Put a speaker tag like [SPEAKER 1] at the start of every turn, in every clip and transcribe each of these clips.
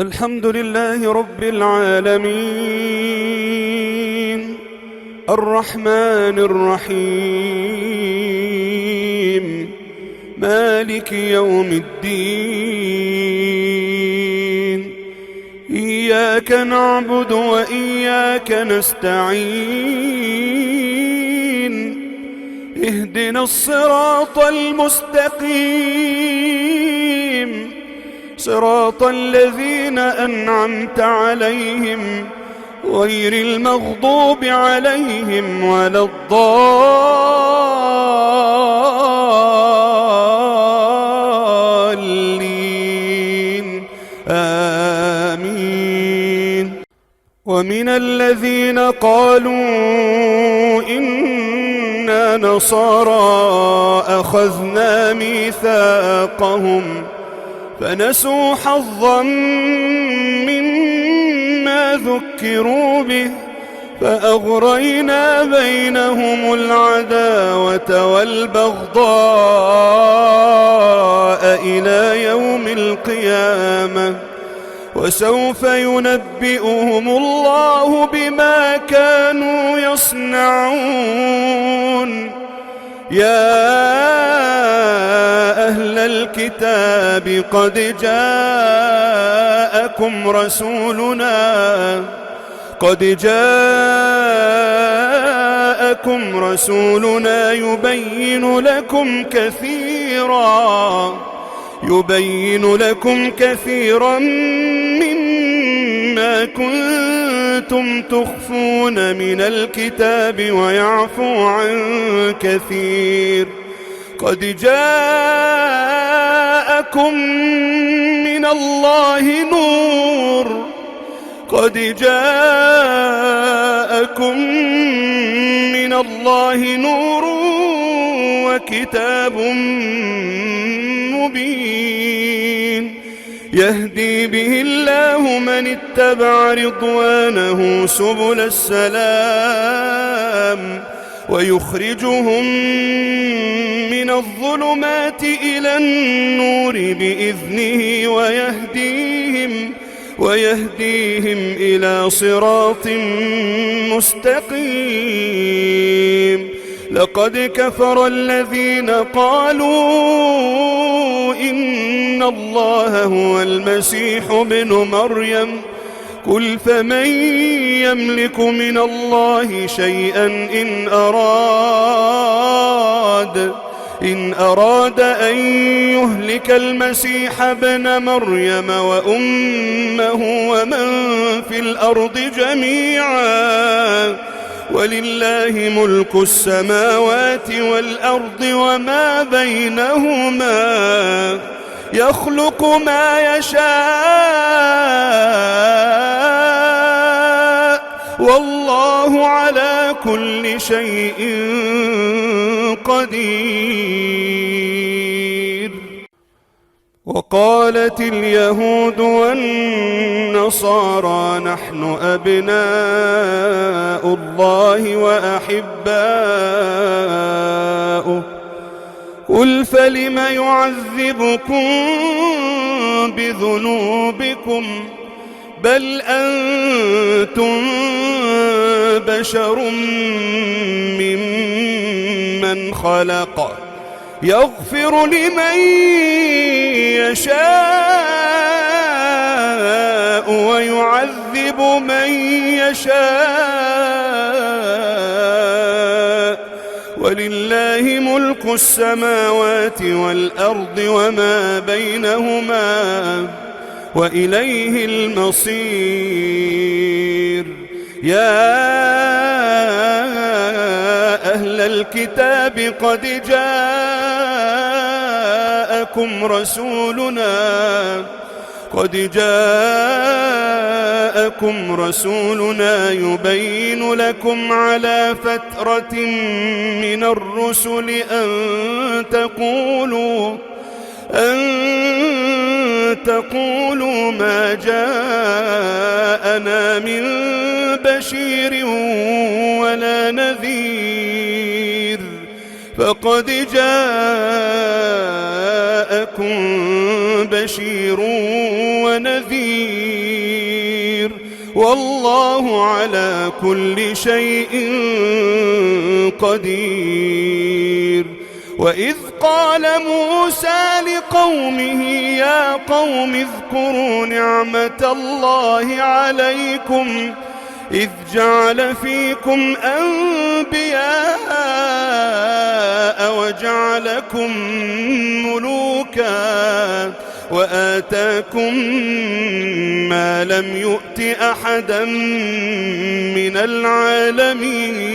[SPEAKER 1] الحمد لله رب العالمين الرحمن الرحيم مالك يوم الدين إياك نعبد وإياك نستعين اهدنا الصراط المستقيم صراط الذين أنعمت عليهم غير المغضوب عليهم ولا الضالين آمين. ومن الذين قالوا إنا نصارى أخذنا ميثاقهم فنسوا حظا مما ذكروا به فأغرينا بينهم العداوة والبغضاء إلى يوم القيامة وسوف ينبئهم الله بما كانوا يصنعون. يا أهل الكتاب قد جاءكم رسولنا يبين لكم كثيرا مما كنتم تخفون من الكتاب ويعفو عن كثير. قد جاءكم من الله نور وكتاب مبين يهدي به الله من اتبع رضوانه سبل السلام ويخرجهم من الظلمات إلى النور بإذنه ويهديهم إلى صراط مستقيم. لقد كفر الذين قالوا إن الله هو المسيح ابن مريم قل فمن يملك من الله شيئا إن أراد أن يهلك المسيح ابن مريم وأمه ومن في الأرض جميعا ولله ملك السماوات والأرض وما بينهما يخلق ما يشاء والله على كل شيء قدير. وقالت اليهود والنصارى نحن أبناء الله وأحباؤه قل فلم يعذبكم بذنوبكم بل أنتم بشر ممن خلق يغفر لمن يشاء ويعذب من يشاء ولله ملك السماوات والأرض وما بينهما وإليه المصير. يا أهل الكتاب قد جاءكم رسولنا يبين لكم على فترة من الرسل أن تقولوا ما جاءنا من بشير ولا نذير فقد جاءكم بشير ونذير والله على كل شيء قدير. وإذ قال موسى لقومه يا قوم اذكروا نعمة الله عليكم إذ جعل فيكم أنبياء وجعلكم ملوكا وآتاكم ما لم يؤت أحدا من العالمين.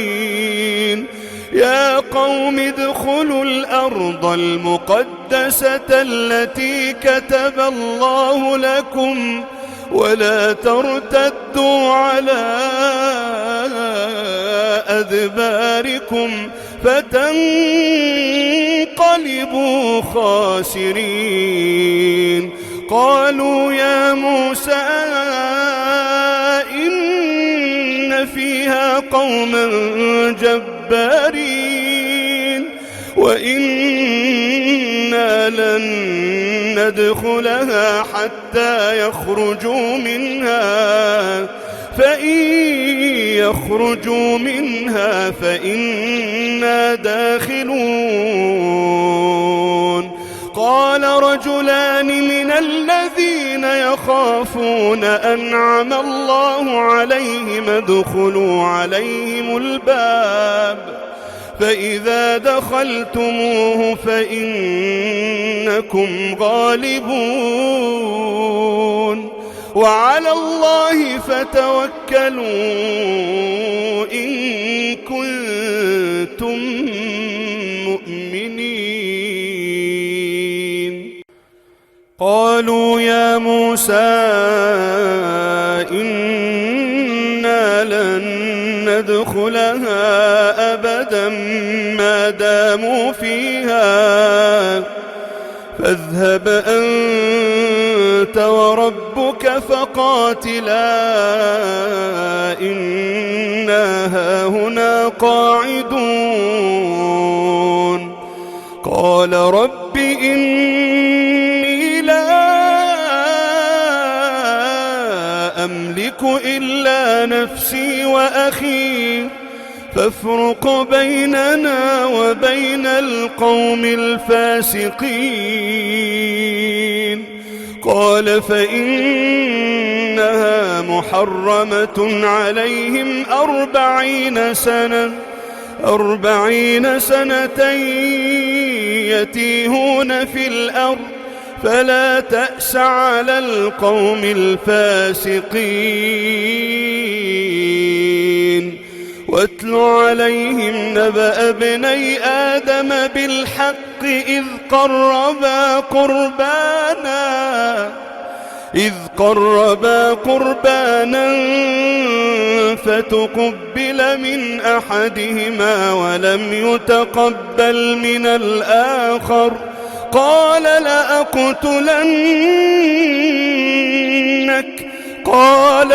[SPEAKER 1] يا قوم ادخلوا الأرض المقدسة التي كتب الله لكم ولا ترتدوا على أدباركم فتنقلبوا خاسرين. قالوا يا موسى إن فيها قوما جبارين وإنا لن ندخلها حتى يخرجوا منها فإن يخرجوا منها فإنا داخلون. قال رجلان من الذين يخافون أنعم الله عليهم ادخلوا عليهم الباب فإذا دخلتموه فإنكم غالبون وعلى الله فتوكلوا إن كنتم مؤمنين. قالوا يا موسى إنا لن ندخلها أبدا ما داموا فيها فاذهب أنت وربك فقاتلا إنا هاهنا قاعدون. قال رب إني لا أملك إلا نفسي وأخي فافرق بيننا وبين القوم الفاسقين. قال فإنها محرمة عليهم 40 سنة يتيهون في الأرض فلا تأس على القوم الفاسقين. واتل عليهم نبأ ابني آدم بالحق إذ قربا قربانا فتقبل من أحدهما ولم يتقبل من الآخر قال لأقتلنك. قال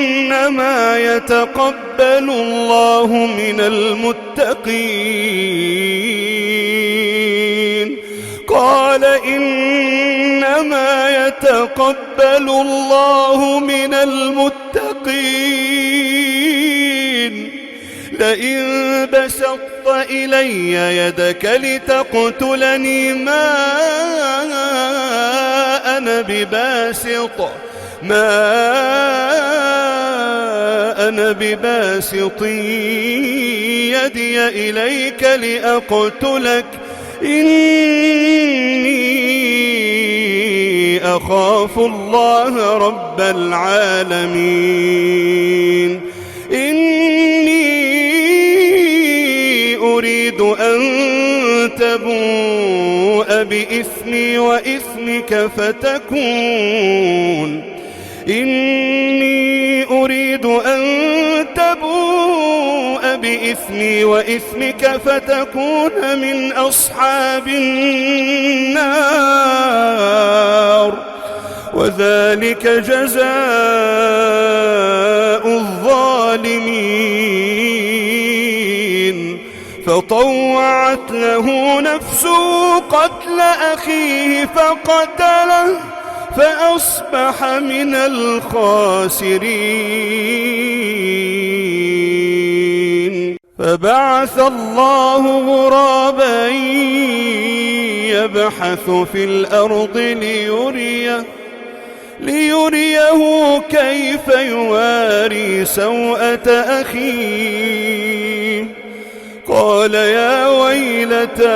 [SPEAKER 1] إنما يتقبل الله من المتقين. قال إنما يتقبل الله من المتقين. لئن بسطت إلي يدك لتقتلني ما أنا بباسط يدي إليك لأقتلك إني أخاف الله رب العالمين. إني أريد أن تبوء بإثمي وإثمك فتكون من أصحاب النار وذلك جزاء الظالمين. فطوعت له نفسه قتل أخيه فقتله فأصبح من الخاسرين. فبعث الله غرابا يبحث في الأرض ليريه كيف يواري سوءة أخيه. قال يا ويلتى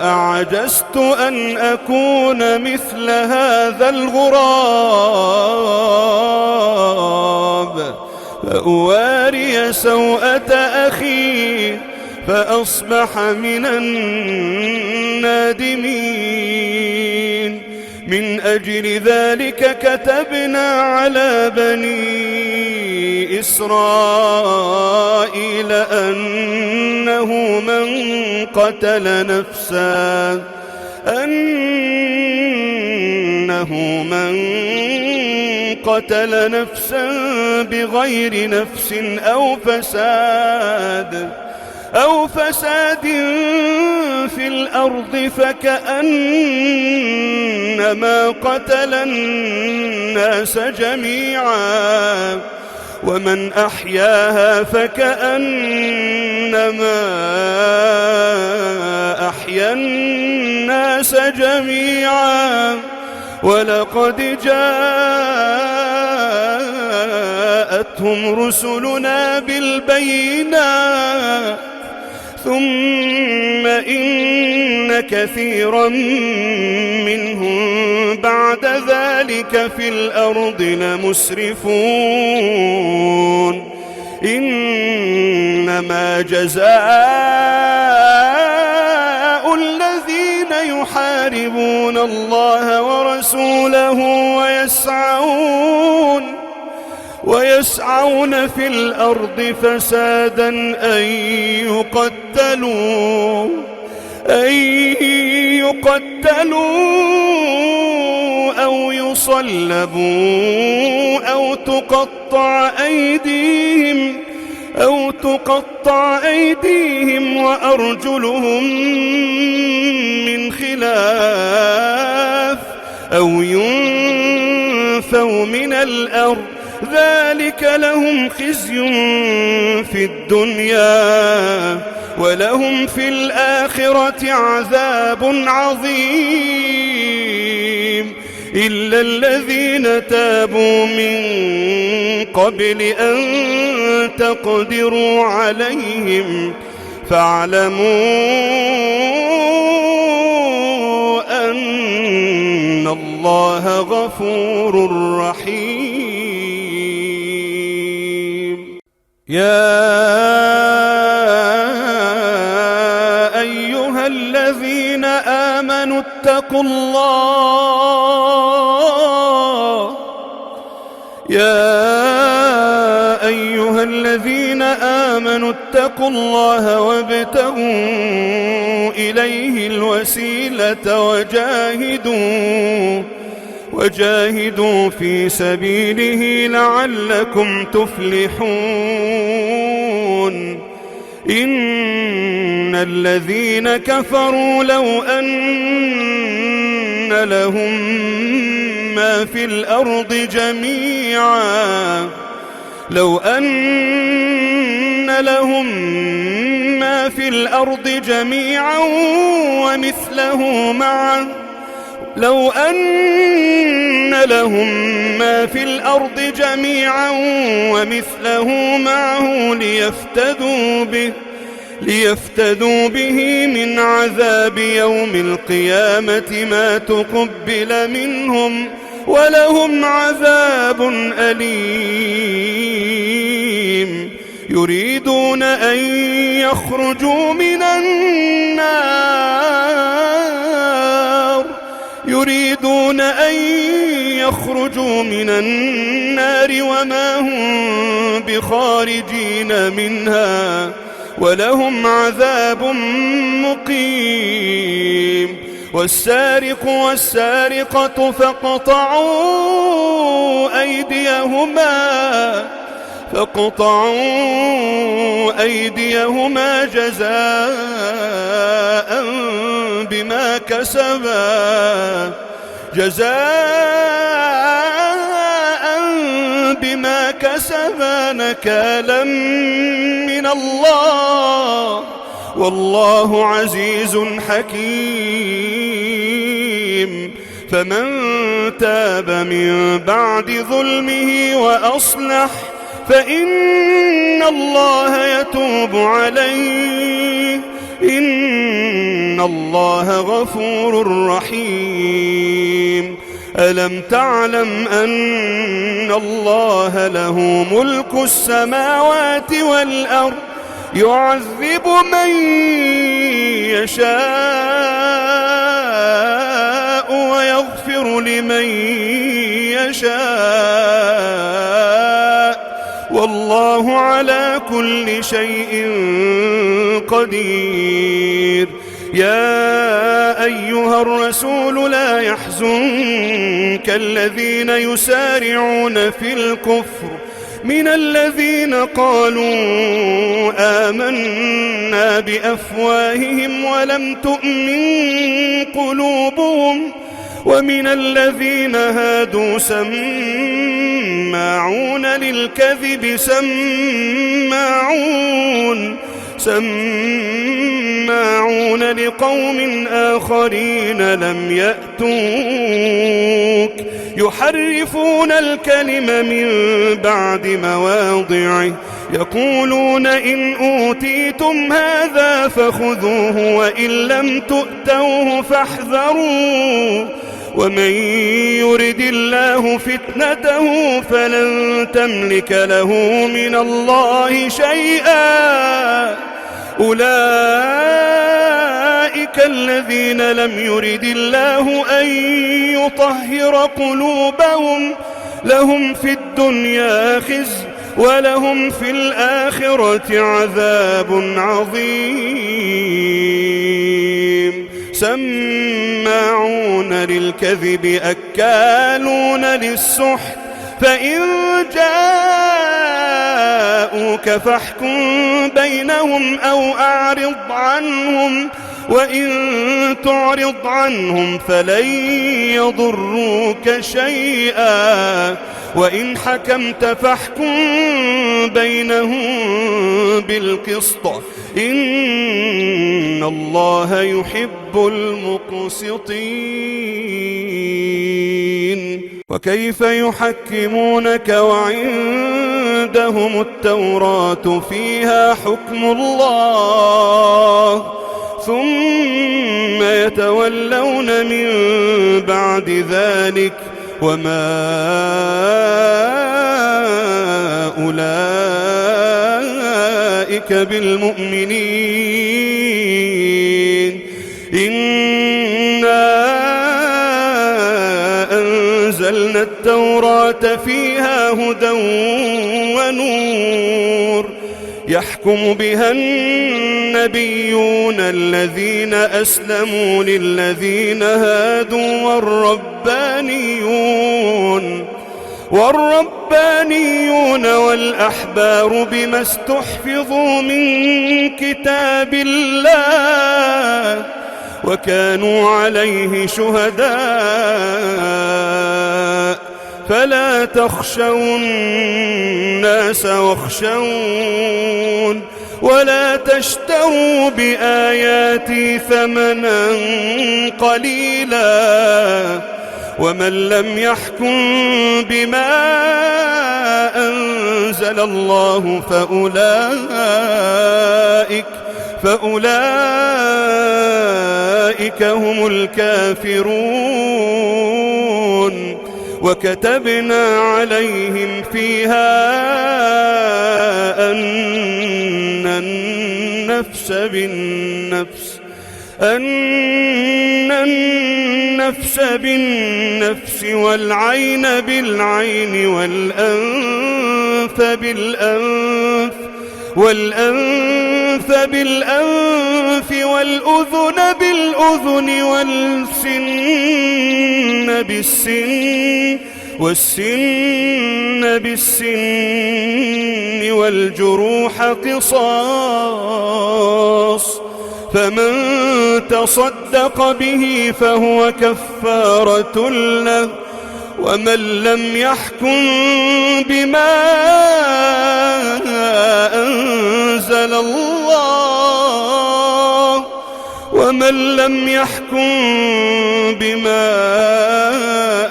[SPEAKER 1] أعجزت أن أكون مثل هذا الغراب فأواري سوءة أخي فأصبح من النادمين. من أجل ذلك كتبنا على بني إسرائيل أنه من قتل نفسا بغير نفس أو فساد في الأرض فكأنما قتل الناس جميعا ومن أحياها فكأنما أحيا الناس جميعا. ولقد جاءتهم رسلنا بالبينات ثم إن كثيرا منهم بعد ذلك في الأرض لمسرفون. إنما جزاء الذين يحاربون الله ورسوله ويسعون في الأرض فسادا أن يقتلوا أو يصلبوا أو تقطع أيديهم وأرجلهم من خلاف أو ينفوا من الأرض. ذلك لهم خزي في الدنيا ولهم في الآخرة عذاب عظيم. إلا الذين تابوا من قبل أن تقدروا عليهم فاعلموا أن الله غفور رحيم. يا أيها الذين آمنوا اتقوا الله وابتغوا إليه الوسيلة وجاهدوا في سبيله لعلكم تفلحون. إن الذين كفروا لو أن لهم ما في الأرض جميعا ومثله معه ليفتدوا به من عذاب يوم القيامة ما تقبل منهم ولهم عذاب أليم. يريدون أن يخرجوا من النار وما هم بخارجين منها ولهم عذاب مقيم. والسارق والسارقة فاقطعوا فاقطعوا أيديهما جزاء بما كسبا نكالا من الله، والله عزيز حكيم. فمن تاب من بعد ظلمه وأصلح فإن الله يتوب عليه، إن الله غفور رحيم. ألم تعلم أن الله له ملك السماوات والأرض، يعذب من يشاء ويغفر لمن يشاء، والله على كل شيء قدير. يا أيها الرسول لا يحزنك الذين يسارعون في الكفر من الذين قالوا آمنا بأفواههم ولم تؤمن قلوبهم، ومن الذين هادوا سماعون للكذب سماعون لقوم آخرين لم يأتوك، يحرفون الكلم من بعد مواضعه، يقولون إن أوتيتم هذا فخذوه وإن لم تؤتوه فاحذروا، ومن يرد الله فتنته فلن تملك له من الله شيئا. أولئك الذين لم يرد الله أن يطهر قلوبهم، لهم في الدنيا خزي ولهم في الآخرة عذاب عظيم. سماعون للكذب أكالون للسحت، فإن جاءوك فاحكم بينهم أو أعرض عنهم، وإن تعرض عنهم فلن يضروك شيئا، وإن حكمت فاحكم بينهم بالقسط، إن الله يحب المقسطين. وكيف يحكمونك وعندهم التوراة فيها حكم الله، ثم يتولون من بعد ذلك، وما أولئك بالمؤمنين. إنا أنزلنا التوراة فيها هدى ونور، يحكم بها النبيون الذين أسلموا للذين هادوا والربانيون والأحبار بما استحفظوا من كتاب الله، وكانوا عليه شهداء. فلا تخشوا الناس واخشون، ولا تشتروا بآياتي ثمنا قليلا، ومن لم يحكم بما أنزل الله فأولئك هم الكافرون. وكتبنا عليهم فيها أن النفس بالنفس والعين بالعين والأنف بالأنف والأذن بالأذن والسن بالسن والسن بالسن والجروح قصاص، فمن تصدق به فهو كفارة له، ومن لم يحكم بما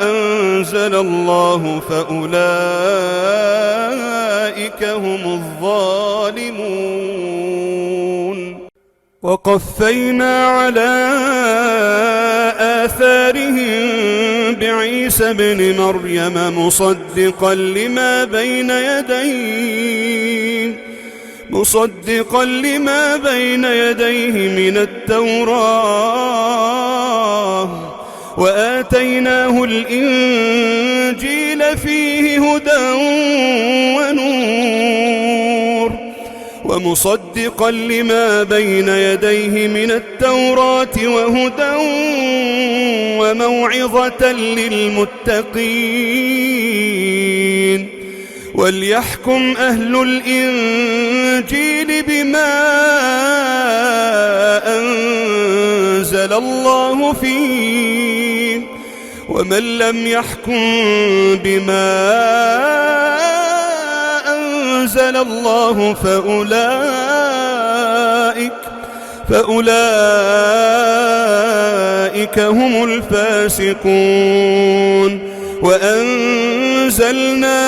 [SPEAKER 1] أنزل الله فأولئك هم الظالمون. وقفينا على آثارهم بعيسى ابن مريم مصدقا لما بين يديه من التوراة، وآتيناه الإنجيل فيه هدى ونور، ومصدقا لما بين يديه من التوراة وهدى وموعظة للمتقين. وليحكم أهل الإنجيل بما أنزل الله فيه، ومن لم يحكم بما أنزل الله فأولئك هم الفاسقون. وأنزلنا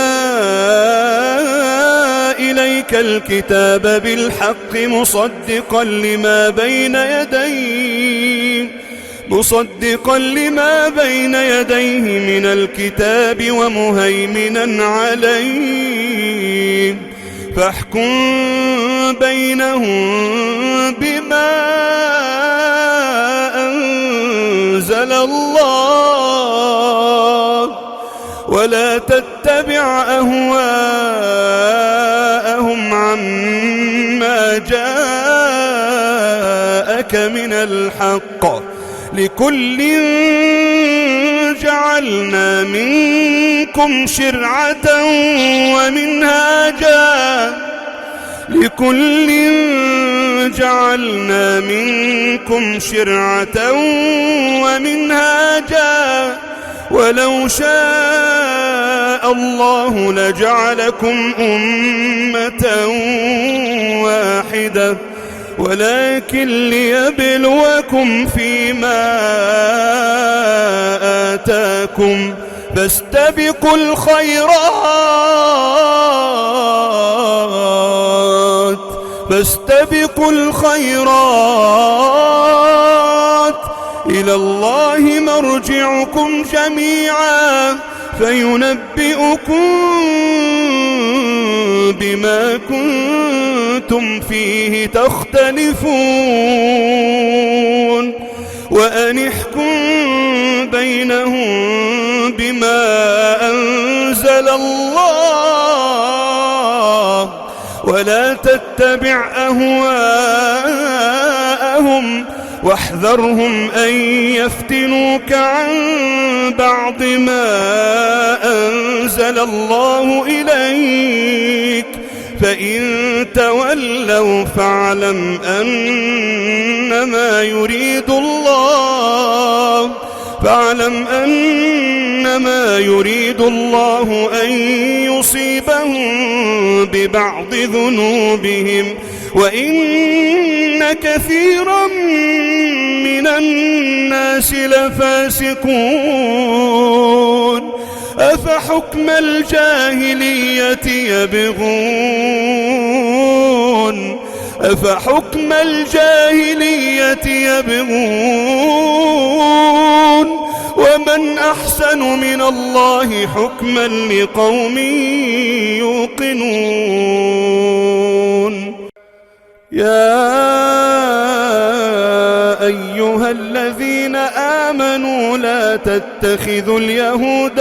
[SPEAKER 1] إليك الكتاب بالحق مصدقا لما بين يديه من الكتاب ومهيمنا عليه، فاحكم بينهم بما أنزل الله، ولا تتبع أهواءهم عما جاءك من الحق، لكل جعلنا منكم شرعة ومنهاجا، ولو شاء الله لجعلكم أمة واحدة، ولكن ليبلوكم فيما آتاكم، فاستبقوا الخيرات إلى الله مرجعكم جميعا فينبئكم بما كنتم فيه تختلفون. وأن احكم بينهم بما أنزل الله، ولا تتبع أهواءهم، واحذرهم أن يفتنوك عن بعض ما أنزل الله إليك، فإن تولوا فاعلم أنما يريد الله أن يصيبهم ببعض ذنوبهم، وإن كثيرا من الناس لفاسقون. أفحكم الجاهلية يبغون ومن أحسن من الله حكما لقوم يوقنون. يا أيها الذين آمنوا لا تتخذوا اليهود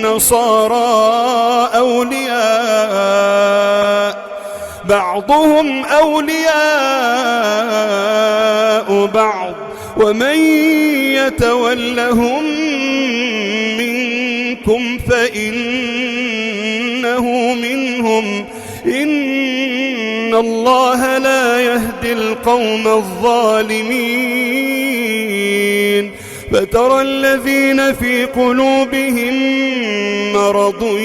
[SPEAKER 1] والنصارى أولياء، بعضهم أولياء بعض، ومن يتولهم منكم فإنه منهم إن الله لا يهدي القوم الظالمين فترى الذين في قلوبهم مرض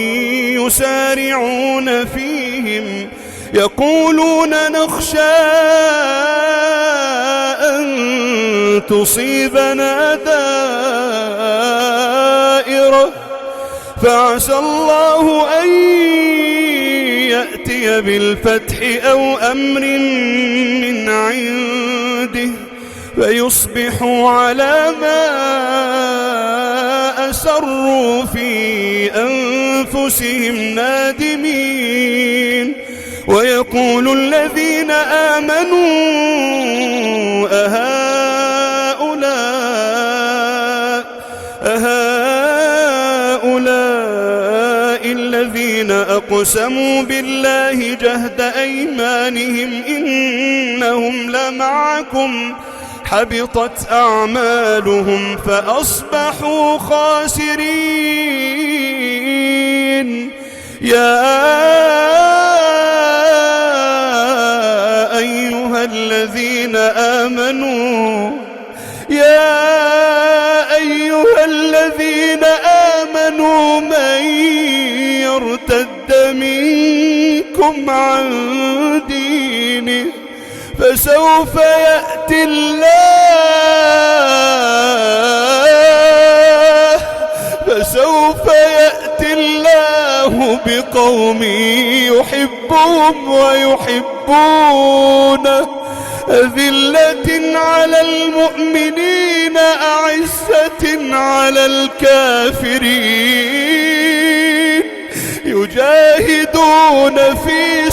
[SPEAKER 1] يسارعون فيهم يقولون نخشى أن تصيبنا دائرة فعسى الله أن يأتي بالفتح أو أمر من عنده فيصبحوا على ما أسروا في أنفسهم نادمين ويقول الذين آمنوا أهؤلاء الذين أقسموا بالله جهد أيمانهم إنهم لمعكم حبطت أعمالهم فأصبحوا خاسرين يا أيها الذين آمنوا من يرتد منكم عن دينه فسوف يأتي الله بقوم يحبهم ويحبونه أذلة على المؤمنين أعزة على الكافرين يجاهدون في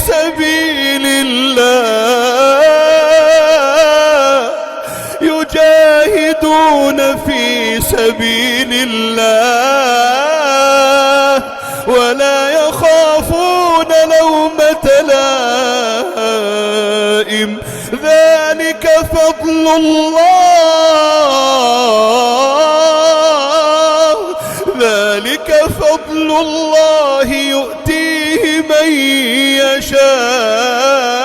[SPEAKER 1] سبيل الله ولا يخافون لومة لائم ذلك فضل الله يؤتيه من يشاء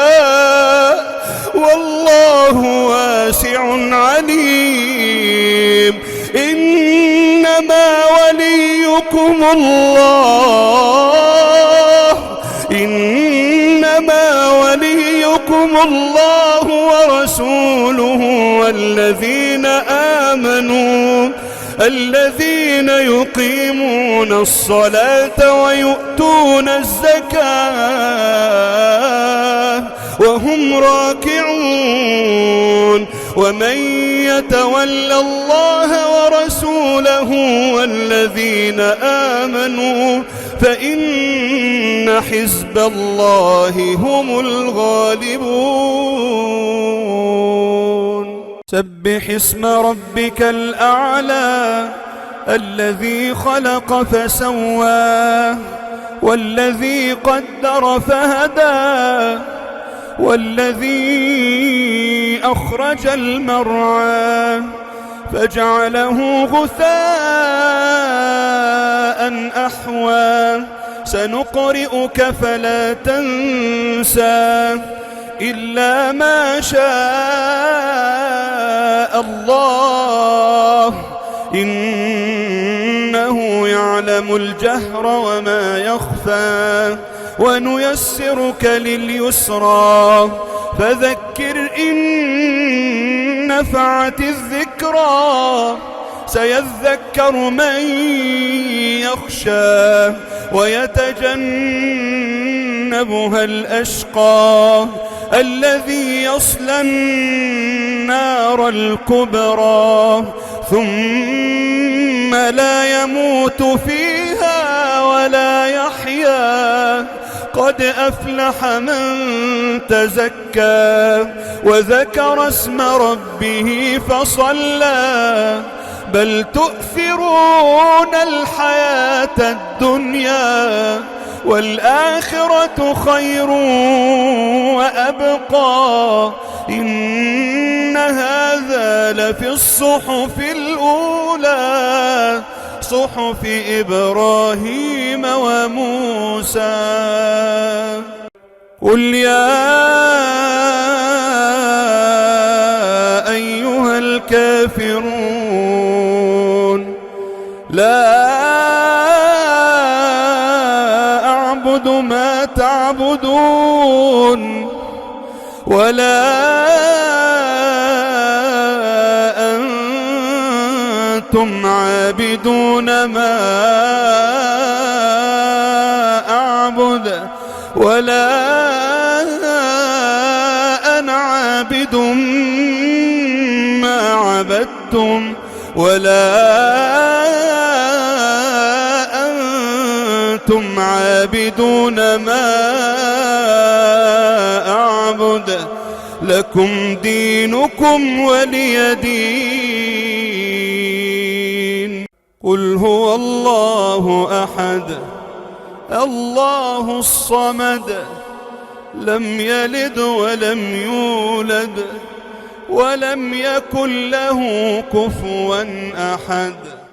[SPEAKER 1] والله واسع عليم إنما وليكم الله ورسوله والذين آمنوا الذين يقيمون الصلاة ويؤتون الزكاة وهم راكعون ومن يتول الله ورسوله والذين آمنوا فإن حزب الله هم الغالبون سبح اسم ربك الأعلى الذي خلق فسوى والذي قدر فهدى والذي أخرج المرعى فجعله غثاء أحوى سنقرئك فلا تنسى إلا ما شاء الله إنه يعلم الجهر وما يخفى ونيسرك لليسرى فذكر إن نفعت الذكرى سيذكر من يخشى ويتجنبها الأشقى الذي يصلى النار الكبرى ثم لا يموت فيها ولا يحيا قد أفلح من تزكى وذكر اسم ربه فصلى بل تؤثرون الحياة الدنيا والآخرة خير وأبقى إن هذا لفي الصحف الأولى صحف إبراهيم وموسى. قل يا أيها الكافرون لا أعبد ما تعبدون ولا أنتم عابدون ما أعبد ولا أنا عابد ما عبدتم ولا أنتم عابدون ما أعبد لكم دينكم ولي دين. قل هو الله أحد الله الصمد لم يلد ولم يولد ولم يكن له كفوا أحد.